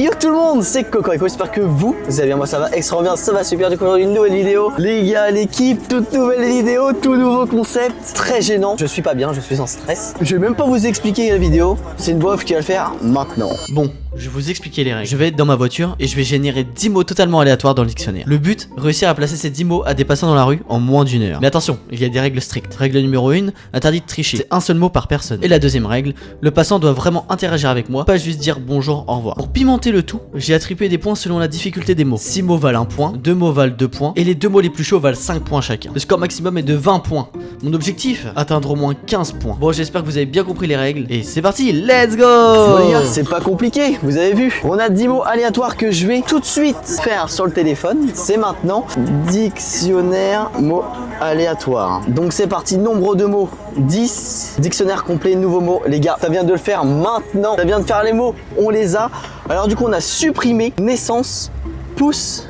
Yo tout le monde, c'est Cocorico, j'espère que vous allez bien, moi ça va extra bien, ça va super. Du coup aujourd'hui une nouvelle vidéo, les gars, l'équipe, toute nouvelle vidéo, tout nouveau concept, très gênant. Je suis pas bien, je suis en stress. Je vais même pas vous expliquer la vidéo, c'est une voix off qui va le faire maintenant. Bon, je vais vous expliquer les règles. Je vais être dans ma voiture et je vais générer 10 mots totalement aléatoires dans le dictionnaire. Le but, réussir à placer ces 10 mots à des passants dans la rue en moins d'1 heure. Mais attention, il y a des règles strictes. Règle numéro 1, interdit de tricher. C'est un seul mot par personne. Et la deuxième règle, le passant doit vraiment interagir avec moi, pas juste dire bonjour, au revoir. Pour pimenter le tout, j'ai attribué des points selon la difficulté des mots. 6 mots valent 1 point, 2 mots valent 2 points, et les 2 mots les plus chauds valent 5 points chacun. Le score maximum est de 20 points. Mon objectif, atteindre au moins 15 points. Bon, j'espère que vous avez bien compris les règles. Et c'est parti, let's go! Bon les gars, c'est pas compliqué, vous avez vu. On a 10 mots aléatoires que je vais tout de suite faire sur le téléphone. C'est maintenant dictionnaire mots aléatoires. Donc c'est parti, nombre de mots 10, dictionnaire complet, nouveau mot. Les gars, ça vient de le faire maintenant, ça vient de faire les mots, on les a. Alors du coup on a supprimé naissance, pouce,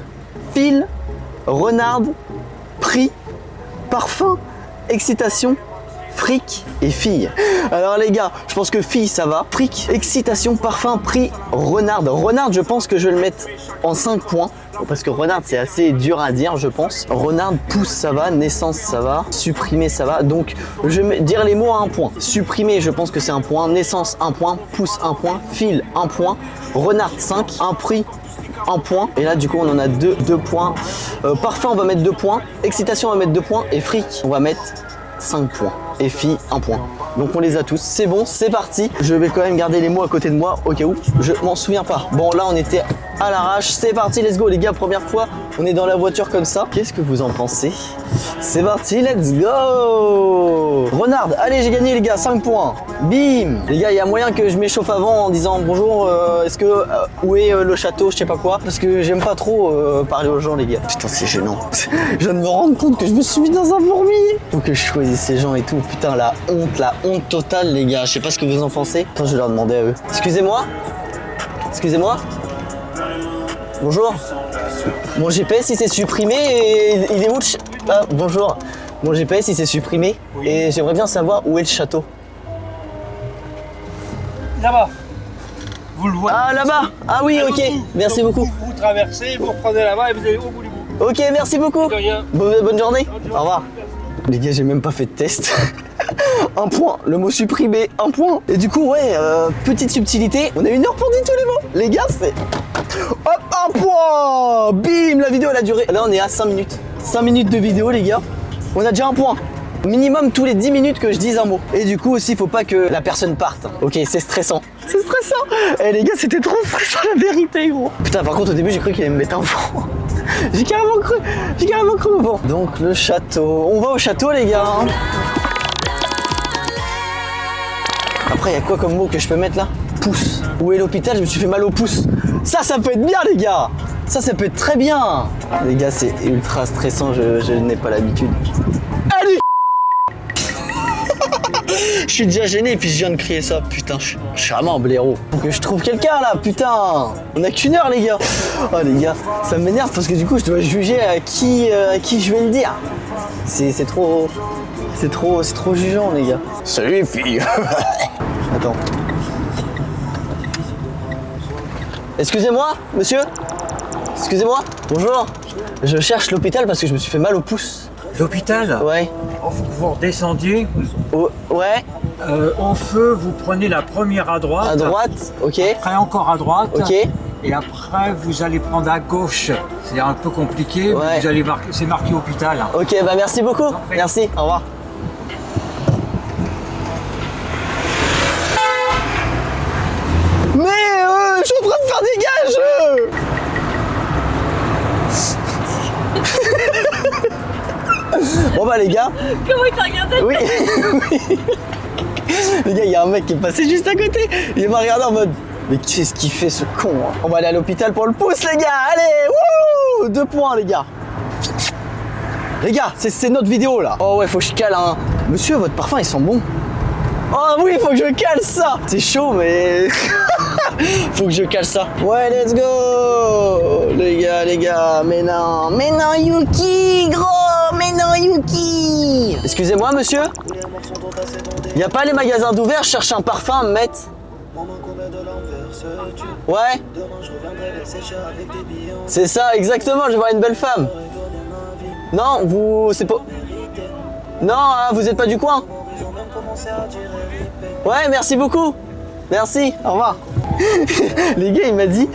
fil, renarde, prix, parfum, excitation, fric et fille. Alors les gars, je pense que fille ça va. Fric, excitation, parfum, prix, renarde. Renarde, je pense que je vais le mettre en 5 points. Parce que renarde c'est assez dur à dire je pense. Renarde, pouce ça va, naissance ça va, supprimer ça va. Donc je vais dire les mots à 1 point. Supprimer je pense que c'est 1 point, naissance 1 point, pouce 1 point, fil 1 point, renarde 5, un prix 1 point. Et là du coup on en a 2 points. Parfum on va mettre 2 points, excitation on va mettre 2 points et fric on va mettre 5 points. Et fille 1 point. Donc on les a tous, c'est bon, c'est parti. Je vais quand même garder les mots à côté de moi au cas où je m'en souviens pas. Bon là on était à l'arrache, c'est parti, let's go les gars, première fois on est dans la voiture comme ça. Qu'est-ce que vous en pensez? C'est parti, let's go. Renarde, allez j'ai gagné les gars, 5 points. Bim. Les gars, il y a moyen que je m'échauffe avant en disant bonjour, est-ce que où est le château, je sais pas quoi. Parce que j'aime pas trop parler aux gens les gars. Putain c'est gênant. Je viens de me rendre compte que je me suis mis dans un fourmilier. Faut que je choisisse ces gens et tout. Putain la honte totale les gars, je sais pas ce que vous en pensez. Attends, je vais leur demander à eux. Excusez-moi. Excusez-moi. Bonjour. Mon GPS il s'est supprimé et il est où le ah, bonjour. Mon GPS il s'est supprimé et j'aimerais bien savoir où est le château. Là-bas. Vous le voyez. Ah là-bas. Ah oui, ok. Merci beaucoup. Vous traversez, vous reprenez là-bas et vous allez au bout du bout. Ok, merci beaucoup. De rien. Bonne journée. Au revoir. Les gars, j'ai même pas fait de test. 1 point, le mot supprimé, 1 point. Et du coup, ouais, petite subtilité, on a 1 heure pour dire tous les mots. Les gars, c'est... Hop, 1 point. Bim, la vidéo, elle a duré... Là, on est à 5 minutes. 5 minutes de vidéo, les gars. On a déjà 1 point. Minimum tous les 10 minutes que je dise un mot. Et du coup aussi, faut pas que la personne parte. Ok, c'est stressant. C'est stressant. Eh les gars, c'était trop stressant la vérité, gros. Putain, par contre, au début, j'ai cru qu'il allait me mettre un point. J'ai carrément cru au vent. Donc le château. On va au château, les gars. Après, il y a quoi comme mot que je peux mettre là? Pouce. Où est l'hôpital? Je me suis fait mal au pouce. Ça peut être bien, les gars. Ça peut être très bien. Les gars, c'est ultra stressant. Je n'ai pas l'habitude. Allez. Je suis déjà gêné et puis je viens de crier ça. Putain, je suis vraiment un blaireau. Faut que je trouve quelqu'un là, putain. On a qu'une heure, les gars. Oh, les gars, ça m'énerve parce que du coup, je dois juger à qui je vais le dire. C'est trop jugeant, les gars. Salut, fille. Attends. Excusez-moi, monsieur. Excusez-moi. Bonjour. Je cherche l'hôpital parce que je me suis fait mal au pouce. L'hôpital? Ouais. Vous redescendiez. Oh, ouais. Au feu, vous prenez la première à droite. À droite, ok. Après encore à droite. Ok. Et après, vous allez prendre à gauche. C'est un peu compliqué. Ouais. Mais vous allez marquer, c'est marqué hôpital. Ok, bah merci beaucoup. Merci, au revoir. Mais je suis en train de faire des gages. Bon bah les gars. Comment il t'a regardé? Oui. Oui. Les gars, il y a un mec qui est passé juste à côté. Il m'a regardé en mode mais qu'est-ce qu'il fait ce con hein. On va aller à l'hôpital pour le pouce les gars. Allez, wouh, 2 points les gars. Les gars, c'est notre vidéo là. Oh ouais, faut que je cale un... Monsieur, votre parfum ils sont bons. Oh oui, faut que je cale ça. C'est chaud mais... Faut que je cale ça. Ouais, let's go. Les gars, mais non Yuki, gros, mais non Yuki. Excusez-moi monsieur. Y a pas les magasins d'ouvert, je cherche un parfum à me mettre. Ouais. C'est ça, exactement, je vois une belle femme. Non, vous... c'est pas... Non, hein, vous êtes pas du coin. Ouais, merci beaucoup. Merci, au revoir. Les gars, il m'a dit,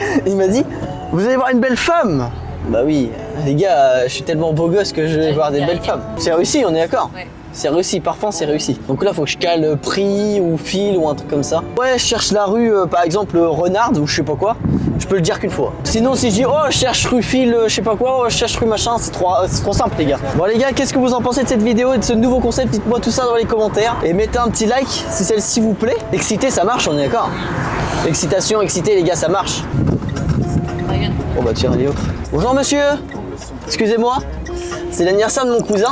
vous allez voir une belle femme. Bah oui, les gars, je suis tellement beau gosse que je vais voir des belles femmes. C'est réussi, on est d'accord? Ouais. C'est réussi, parfum c'est réussi. Donc là, faut que je cale prix ou fil ou un truc comme ça. Ouais, je cherche la rue, par exemple, Renard ou je sais pas quoi. Je peux le dire qu'une fois. Sinon, si je dis, oh, je cherche rue fil, je sais pas quoi, oh, je cherche rue machin, c'est trop simple, les gars. Bon, les gars, qu'est-ce que vous en pensez de cette vidéo et de ce nouveau concept? Dites-moi tout ça dans les commentaires. Et mettez un petit like si celle-ci vous plaît. Excité, ça marche, on est d'accord? Excitation, excité, les gars, ça marche. Oh bah tiens, Léo. Bonjour monsieur. Excusez-moi. C'est l'anniversaire de mon cousin.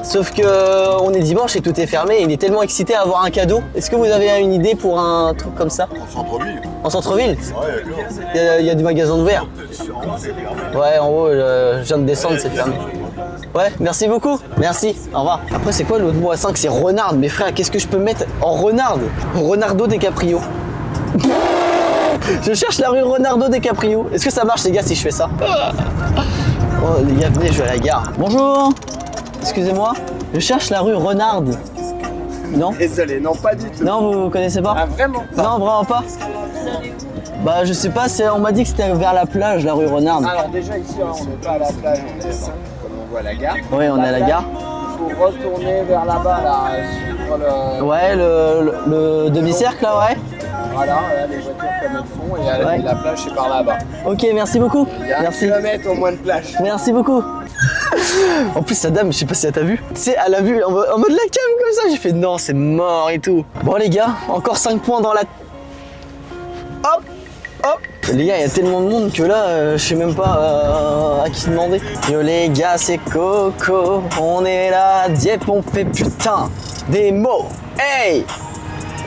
Sauf que on est dimanche et tout est fermé et il est tellement excité à avoir un cadeau. Est-ce que vous avez une idée pour un truc comme ça? En centre-ville. En centre-ville? Ouais, Il y a des magasins ouverts. Ouais, en haut, je viens de descendre, c'est fermé. Ouais, merci beaucoup. Merci, au revoir. Après, c'est quoi l'autre mot à 5? C'est renard. Mais frère, qu'est-ce que je peux mettre en renard? Renardo DiCaprio. Je cherche la rue Renardo DiCaprio. Est-ce que ça marche, les gars, si je fais ça? Oh, les gars, venez, je vais à la gare. Bonjour. Excusez-moi, je cherche la rue Renard. Non? Désolé, non, pas du tout. Non, vous connaissez pas? Ah, vraiment pas. Non, vraiment pas? Bah, je sais pas, on m'a dit que c'était vers la plage, la rue Renard. Alors, déjà, ici, hein, on n'est pas à la plage, on est comme on voit à la gare. Oui, on est à la gare. Il faut retourner vers là-bas, là, sur le. Ouais, le demi-cercle, là, ouais. Voilà, les voitures comme elles font, et Ouais. la plage, c'est par là-bas. Ok, merci beaucoup. Il y a Merci. 1 kilomètre au moins de plage. Merci beaucoup. En plus, sa dame, je sais pas si elle t'a vu. Tu sais, elle a vu en mode la cam comme ça. J'ai fait non, c'est mort et tout. Bon, les gars, encore 5 points dans la. Hop, hop. Les gars, il y a tellement de monde que là, je sais même pas à qui demander. Yo, les gars, c'est Coco. On est là, Dieppe, on fait putain des mots. Hey!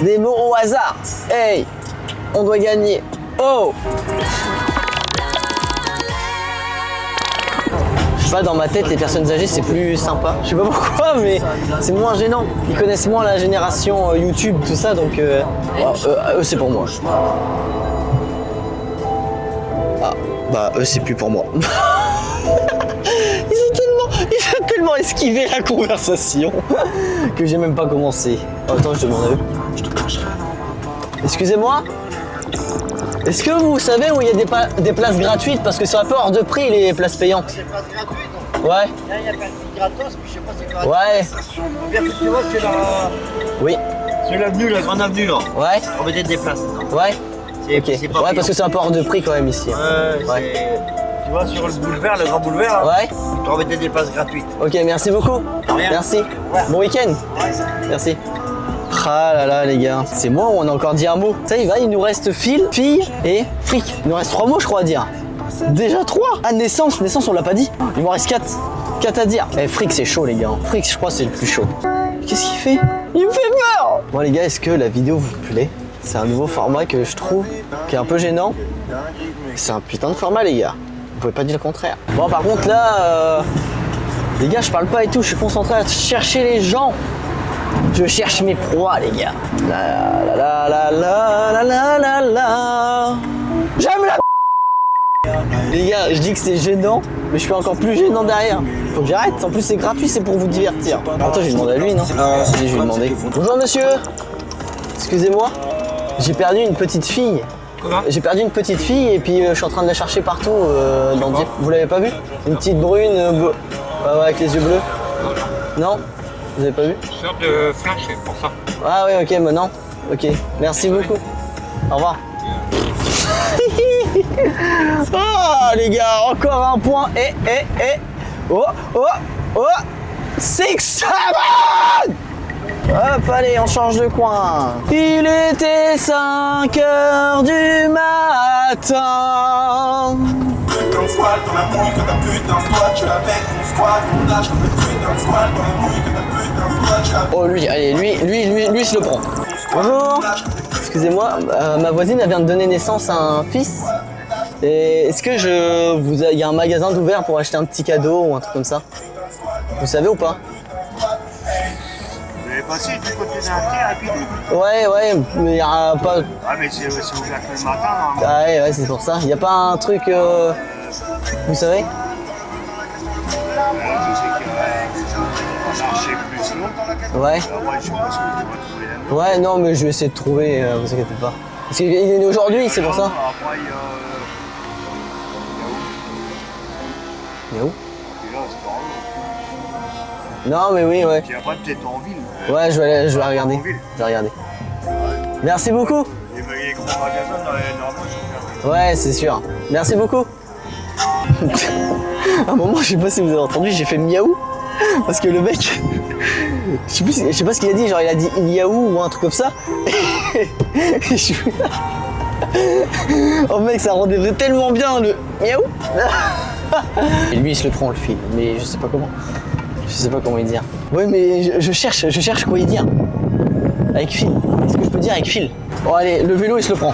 Des mots au hasard. Hey! On doit gagner. Oh! Je sais pas, dans ma tête, les personnes âgées, c'est plus sympa. Je sais pas pourquoi, mais c'est moins gênant. Ils connaissent moins la génération YouTube, tout ça, donc eux, c'est pour moi. Ah, bah, eux, c'est plus pour moi. Ils ont tellement esquivé la conversation que j'ai même pas commencé. Oh, attends, je demande à eux. Je te cacherai. Excusez-moi. Est-ce que vous savez où il y a des places gratuites? Parce que c'est un peu hors de prix les places payantes. Des places gratuites. Ouais. Là, il y a pas de gratos, mais je sais pas c'est gratuit. Ouais. Bien que tu vois, c'est la. Oui. C'est l'avenue, la grande avenue là. Ouais. On mettait des places. Ouais. C'est Ok. c'est pas Ouais, parce que c'est un peu hors de prix quand même ici. Ouais. Tu vois, sur le boulevard, le grand boulevard, là, Ouais. tu remettais des places gratuites. Ok, merci beaucoup. rien. Merci. Bon week-end. Merci. Ah là là les gars, c'est moi ou on a encore dit un mot? Ça y va, il nous reste fil, fille et fric. Il nous reste 3 mots je crois à dire. Déjà 3? Ah naissance on l'a pas dit. Il m'en reste 4. 4 à dire. Eh fric c'est chaud les gars. Fric je crois c'est le plus chaud. Qu'est-ce qu'il fait? Il me fait peur. Bon les gars, est-ce que la vidéo vous plaît? C'est un nouveau format que je trouve qui est un peu gênant. C'est un putain de format les gars. Vous pouvez pas dire le contraire. Bon par contre là, les gars je parle pas et tout, je suis concentré à chercher les gens. Je cherche mes proies, les gars. La la la la la la la la. J'aime la. Les gars, je dis que c'est gênant, mais je suis encore plus gênant derrière. Faut que j'arrête. En plus, c'est gratuit, c'est pour vous divertir. Attends, je vais demander à lui, non? Si, je vais lui demander. Bonjour, monsieur. Excusez-moi. J'ai perdu une petite fille. J'ai perdu une petite fille et puis je suis en train de la chercher partout dans Dieppe. Vous l'avez pas vue? Une petite brune avec les yeux bleus. Non? Vous avez pas vu? Une sorte de flash, c'est pour ça. Ah oui, ok, maintenant. Ok, merci beaucoup. Au revoir. Oh les gars, encore un point. Oh. 6, 7. Hop, allez, on change de coin. Il était 5 heures du matin. Putain de squat dans la mouille que ta putain de squat. Tu avec ton squat, on nage comme le putain de squat dans la mouille que ta putain de squat. Tu Oh lui, allez, lui, je le prends. Bonjour. Excusez-moi, ma voisine elle vient de donner naissance à un fils. Et est-ce que il y a un magasin d'ouvert pour acheter un petit cadeau ou un truc comme ça? Vous savez ou pas? Bah si, du côté d'un terre et puis tout. Ouais, mais y a pas... Ah mais c'est ouvert que le matin. Hein. Ah ouais, c'est pour ça. Y a pas un truc... Vous savez? Je sais qu'il y a un marché plus long. Ouais. Ouais, je sais pas ce que tu vas trouver là-dedans. Ouais, non, mais je vais essayer de trouver, vous inquiétez pas. Parce qu'il est né aujourd'hui, c'est pour ça. Après, il y a... Il est où? Et là, c'est pas Non, mais oui, ouais. Puis après, peut-être en ville. Ouais, je vais regarder. Je vais regarder. Merci beaucoup. Les grands magasins dans les Normands sont fermés. Ouais, c'est sûr. Merci beaucoup. À un moment, je sais pas si vous avez entendu, j'ai fait miaou. Parce que le mec, je sais pas ce qu'il a dit, genre il a dit yaou ou un truc comme ça. Et je... Oh mec, ça rendait tellement bien le miaou. Et lui il se le prend le fil, mais je sais pas comment. Je sais pas comment y dire. Ouais, mais je cherche quoi y dire. Avec fil. Est-ce que je peux dire avec fil? Bon allez, le vélo il se le prend,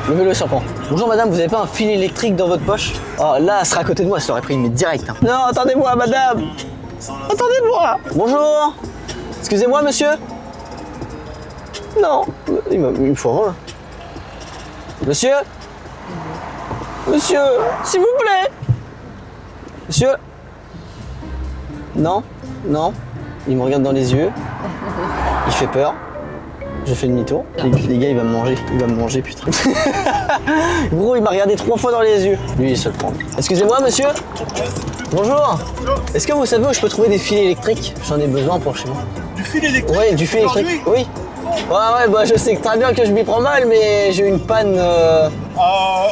Bonjour madame, vous avez pas un fil électrique dans votre poche? Oh là, elle sera à côté de moi, je l'aurais pris mais direct. Hein. Non, attendez-moi madame. Attendez-moi. Bonjour. Excusez-moi monsieur. Non, il me faut un. Monsieur. Monsieur, s'il vous plaît. Monsieur. Non, non. Il me regarde dans les yeux. Il fait peur. Je fais demi-tour. Les gars, il va me manger, putain. Gros, il m'a regardé 3 fois dans les yeux. Lui, il se le prend. Excusez-moi, monsieur. Bonjour. Est-ce que vous savez où je peux trouver des fils électriques? J'en ai besoin pour chez moi. Du fil électrique? Oui, du fil électrique. Oui. Ouais, bah je sais que très bien que je m'y prends mal, mais j'ai eu une panne.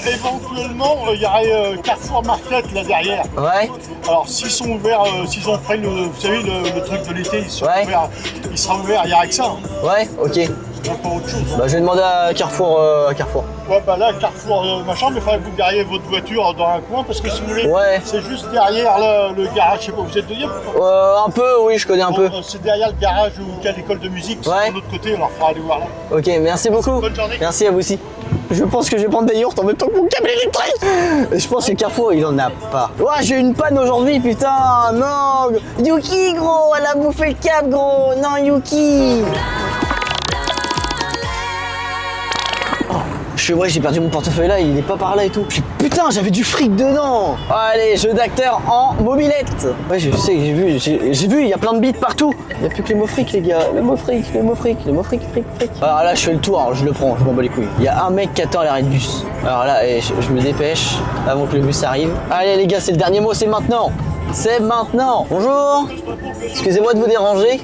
Éventuellement, il y aurait Carrefour Market là derrière. Ouais. Alors s'ils sont ouverts, s'ils ont fait vous savez, le truc de l'été, ils sont Ouais. ouverts. Il sera ouvert, il n'y a que ça. Hein. Ouais, ok. Il n'y a pas autre chose. Hein. Bah je vais demander à Carrefour. Ouais, bah là, Carrefour machin, mais il faudrait que vous gariez votre voiture dans un coin parce que si vous voulez, Ouais. c'est juste derrière le garage. Je sais pas, vous êtes de dire Un peu, oui, je connais un peu. C'est derrière le garage où il y a l'école de musique. C'est Ouais. de l'autre côté, on leur fera aller voir là. Ok, merci beaucoup. Bonne journée. Merci à vous aussi. Je pense que je vais prendre des yaourts en même temps que mon câble électrique. Je pense que Carrefour, il en a pas. Ouais, j'ai eu une panne aujourd'hui, putain. Non. Yuki, gros, elle a bouffé le câble, gros. Non, Yuki. Ouais, j'ai perdu mon portefeuille là, il est pas par là et tout. Puis, putain, j'avais du fric dedans. Allez, jeu d'acteur en mobilette. Ouais, je sais, j'ai vu, il y a plein de bits partout. Il n'y a plus que les mots fric, les gars. Les mots fric. Alors là, je fais le tour, je le prends, je m'en bats les couilles. Il y a un mec qui attend à l'arrêt de bus. Alors là, je me dépêche avant que le bus arrive. Allez les gars, c'est le dernier mot, c'est maintenant. C'est maintenant. Bonjour. Excusez-moi de vous déranger.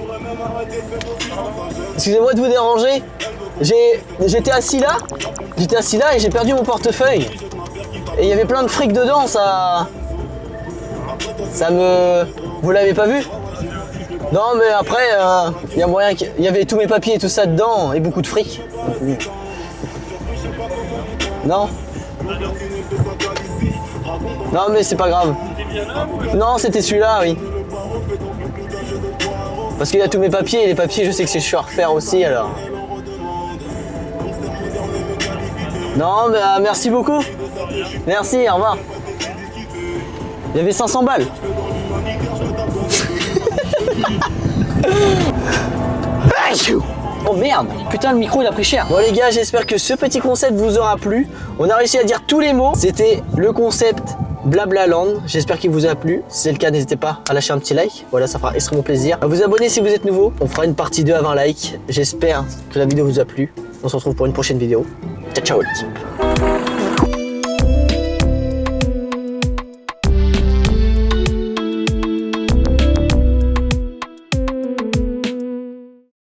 J'étais assis là et j'ai perdu mon portefeuille. Et il y avait plein de fric dedans, ça me... Vous l'avez pas vu? Non mais après, il y a moyen qu'il y avait tous mes papiers et tout ça dedans et beaucoup de fric. Non? Non mais c'est pas grave. Non, c'était celui-là, oui. Parce qu'il y a tous mes papiers et les papiers, je sais que c'est chiant à refaire aussi alors. Non, mais merci beaucoup. Merci, au revoir. Il y avait 500 balles. Oh merde, putain le micro il a pris cher. Bon les gars, j'espère que ce petit concept vous aura plu. On a réussi à dire tous les mots. C'était le concept Blablaland. J'espère qu'il vous a plu. Si c'est le cas, n'hésitez pas à lâcher un petit like. Voilà, ça fera extrêmement plaisir. À vous abonner si vous êtes nouveau. On fera une partie 2 à 20 likes. J'espère que la vidéo vous a plu. On se retrouve pour une prochaine vidéo. Ciao ciao l'équipe.